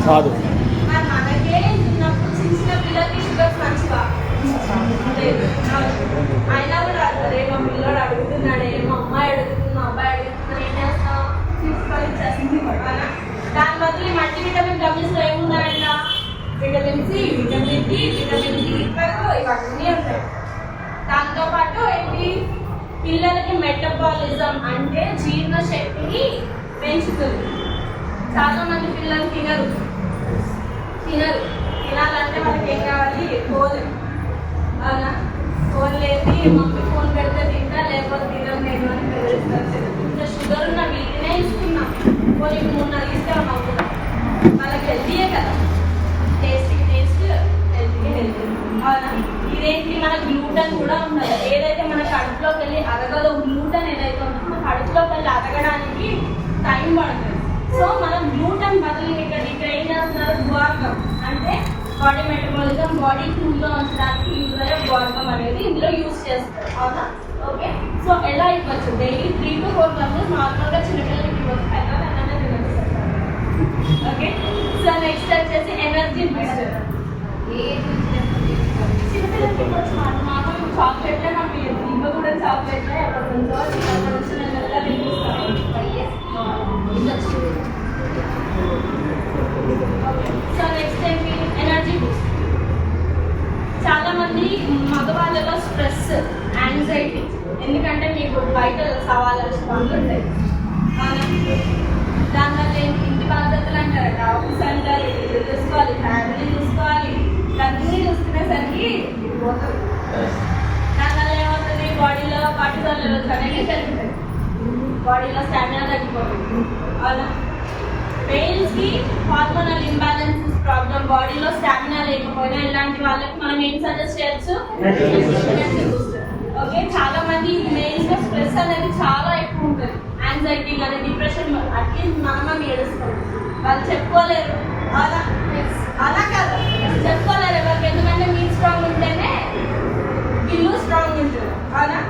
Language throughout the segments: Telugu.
కాదు. మనకే చిన్నప్పుడు చిన్న పిల్లలకి షుగర్స్ మంచిగా లేదు. అయినా కూడా అరే మా పిల్లడు అడుగుతున్నాడే, మా అమ్మాయి అడుగుతుంది, మా అబ్బాయి అడుగుతున్నాడు, ఏం చేస్తాం తీసుకొచ్చేస్తుంది. దాని బదులు మల్టీ విటమిన్ డబ్ల్యూస్లో ఏమున్నాయంట? Vitamin C, vitamin D, vitamin B ఇవన్నీ ఉంటాయి. దాంతోపాటు ఏంటి, పిల్లలకి మెటబాలిజం అంటే జీర్ణ శక్తిని పెంచుతుంది. చాలా మంది పిల్లలు తినరు. తినాలంటే వాళ్ళకి ఏం కావాలి? ఫోన్. అవునా? ఫోన్ లేదు, మమ్మీ ఫోన్ పెడితే తింటా, లేకపోతే తినడం లేదు అని బెదిరిస్తారు. ఇంకా షుగర్ ఉన్న వీటినే ఇస్తున్నాం. ఫోన్ 3-4 ఇస్తే అవుతున్నాం. వాళ్ళకి హెల్తీయే కదా, టేస్ట్ హెల్తీ. అవునా? ఇదేంటి, మన గ్లూటన్ కూడా ఉండదు. ఏదైతే మన కడుపులోకి వెళ్ళి అరగదో, గ్లూటన్ ఏదైతే ఉందో మన కడుపులోకి వెళ్ళి అరగడానికి టైం పడుతుంది. సో మనం గ్లూటన్ బదులు ఇక్కడ ఏం చేస్తున్నారు? గ్వార్గం అంటే బాడీ మెటబాలిజం, బాడీ కూల్గా ఉంచడానికి యూజ్ అయ్యే గ్వార్గం అనేది ఇందులో యూజ్ చేస్తారు. అవునా? ఓకే. సో ఎలా ఇవ్వచ్చు? డైలీ 3 to 4 గ్రామ్స్ నార్మల్గా చిన్నపిల్లలకి ఇవ్వచ్చు. ఎలాగైనా తినచ్చు. ఓకే. సో నెక్స్ట్ వచ్చేసి ఎనర్జీ బూస్టర్. చిన్నపిల్లలకి ఇవ్వచ్చు. మామూలు చాక్లెట్లే మనకి ఇంట్లో కూడా చాక్లెట్లే ఎప్పటి నుంచో చిన్నప్పటి నుంచి నెలగా తినిపిస్తాం. సో నెక్స్ట్ ఏంటి? Energy Boost. చాలా మంది మగవాళ్ళలో స్ట్రెస్, యాంగ్జైటీ, ఎందుకంటే మీకు బయట సవాళ్ళు పనులు ఉంటాయి. దానివల్ల ఏంటి? ఇంటి బాధ్యతలు అంటారట, ఆఫీస్ అంటారు, ఇల్లు చూసుకోవాలి, ఫ్యామిలీ చూసుకోవాలి, అన్నీ చూసుకునేసరికి పోతుంది. దానివల్ల ఏమవుతుంది? బాడీలో కార్టిజాల్ లెవెల్స్ అనేవి పెరుగుతాయి, బాడీలో స్టామినా తగ్గిపోతుంది. అవునా? మెయిల్స్ కి హార్మోనల్ ఇంబ్యాలెన్సెస్ ప్రాబ్లం, బాడీలో స్టామినా లేకపోయినా ఇలాంటి వాళ్ళకి మనం ఏం సజెస్ట్ చేయొచ్చు? ఓకే. చాలా మంది మెయిల్స్ లో స్ట్రెస్ అనేది చాలా ఎక్కువ ఉంటుంది. యాంగ్జైటీ కానీ డిప్రెషన్, అట్లీస్ట్ మనం ఏడుస్తాం, వాళ్ళు చెప్పుకోలేరు. అలా కాదు, చెప్పుకోలేరు ఎవరికి, ఎందుకంటే మీరు స్ట్రాంగ్ ఉంటేనే ఇల్లు స్ట్రాంగ్ ఉంటుంది. అవునా?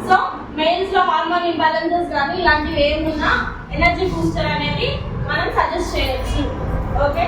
సో మెయిల్స్ లో హార్మోన్ ఇంబ్యాలెన్సెస్ కానీ ఇలాంటివి ఏమున్నా ఎనర్జీ బూస్టర్ అనేది మనం సజెస్ట్ చేయొచ్చు. ఓకే.